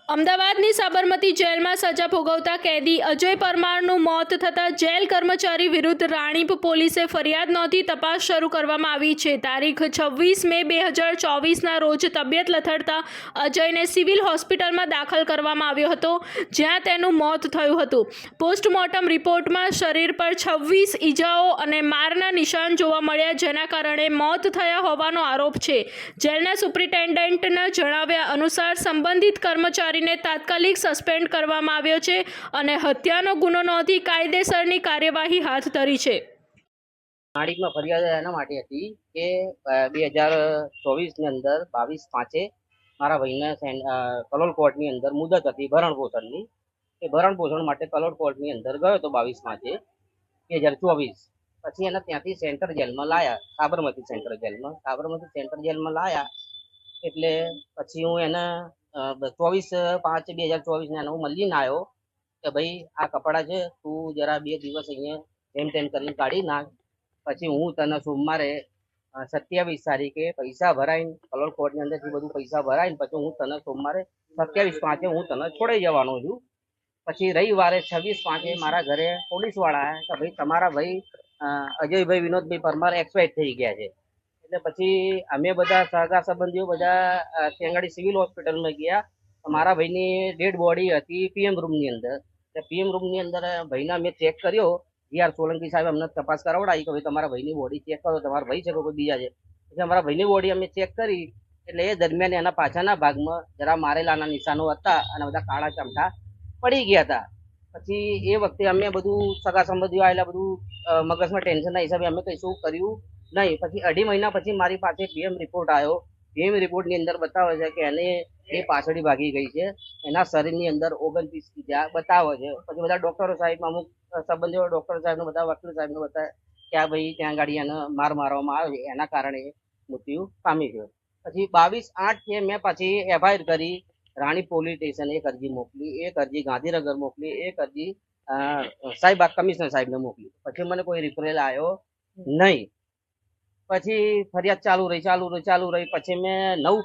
અમદાવાદની સાબરમતી જેલમાં સજા ભોગવતા કેદી અજય પરમારનું મોત થતાં જેલ કર્મચારી વિરુદ્ધ રાણીપ પોલીસે ફરિયાદ નોંધી તપાસ શરૂ કરવામાં આવી છે। તારીખ 26 મે 2024ના રોજ તબિયત લથડતા અજયને સિવિલ હોસ્પિટલમાં દાખલ કરવામાં આવ્યો હતો, જ્યાં તેનું મોત થયું હતું। પોસ્ટમોર્ટમ રિપોર્ટમાં શરીર પર 26 ઈજાઓ અને મારના નિશાન જોવા મળ્યા, જેના કારણે મોત થયા હોવાનો આરોપ છે। જેલના સુપ્રિન્ટેન્ડન્ટના જણાવ્યા અનુસાર સંબંધિત કર્મચારી તાત્કાલિક સસ્પેન્ડ કરવામાં આવ્યો છે અને હત્યાનો ગુનો નોંધી કાયદેસરની કાર્યવાહી હાથ ધરી છે। નાણીપમાં ફરિયાદ એના માટે હતી કે 2024ની અંદર 22/5 મારા ભાઈને કલોલ કોર્ટની અંદર મુદત હતી ભરણ પોષણની। એ ભરણ પોષણ માટે કલોલ કોર્ટની અંદર ગયો હતો 22/5 2024। પછી એને ત્યાંથી સેન્ટ્રલ જેલમાં લાયા, સાબરમતી સેન્ટ્રલ જેલમાં। સાબરમતી સેન્ટ્રલ જેલમાં લાયા એટલે પછી હું એને 24/5/2024 હું મળીને આવ્યો કે ભાઈ આ કપડાં છે, તું જરા 2 દિવસ અહીંયા તેમ તેમ કરીને કાઢી નાખ, પછી હું તને સોમવારે 27 તારીખે પૈસા ભરાઈને કલોલ કોર્ટની અંદરથી બધું પૈસા ભરાઈને પછી હું તને સોમવારે 27/5 હું તને છોડાઈ જવાનો છું। પછી રવિવારે 26/5 મારા ઘરે પોલીસવાળા આવ્યા કે ભાઈ તમારા ભાઈ અજયભાઈ વિનોદભાઈ પરમાર એક્સપાયર થઈ ગયા છે। એટલે પછી અમે બધા સગા સંબંધીઓ બધા તેંગાડી સિવિલ હોસ્પિટલમાં ગયા। મારા ભાઈની ડેડ બોડી હતી પીએમ રૂમની અંદર। પીએમ રૂમની અંદર ભાઈના મેં ચેક કર્યો, જીઆર સોલંકી સાહેબ અમને તપાસ કરાવડાવી કે ભાઈ તમારા ભાઈની બોડી ચેક કરો, તમારા ભાઈ છે કે કોઈ બીજા છે। એટલે અમારા ભાઈની બોડી અમે ચેક કરી એટલે એ દરમિયાન એના પાછળના ભાગમાં જરા મારેલાના નિશાનો હતા અને બધા કાળા ચમઠા પડી ગયા હતા। પછી એ વખતે અમે બધું સગા સંબંધીઓ આવેલા બધું મગજમાં ટેન્શનના હિસાબે અમે કશું કર્યું નહીં। પછી 2.5 મહિના પછી મારી પાસે પીએમ રિપોર્ટ આવ્યો। પીએમ રિપોર્ટની અંદર બતાવે છે કે એને એ પાછળી ભાગી ગઈ છે, એના શરીરની અંદર 29 ઈજા બતાવે છે। પછી બધા ડોક્ટરો સાહેબ, અમુક સંબંધીઓ ડોક્ટર સાહેબને બધા વકીલ સાહેબને બતાવે કે આ ભાઈ ત્યાં ગાડી એને માર મારવામાં આવે છે, એના કારણે મૃત્યુ પામી ગયો। પછી 22/8 મેં પછી એફઆઈઆર કરી, રાણી પોલીસ સ્ટેશન એક અરજી મોકલી, એક અરજી ગાંધીનગર મોકલી, એક અરજી સાહેબ કમિશનર સાહેબને મોકલી। પછી મને કોઈ રિપ્લાય આવ્યો નહીં। પછી ફરિયાદ ચાલુ રહી। પછી મેં 9/5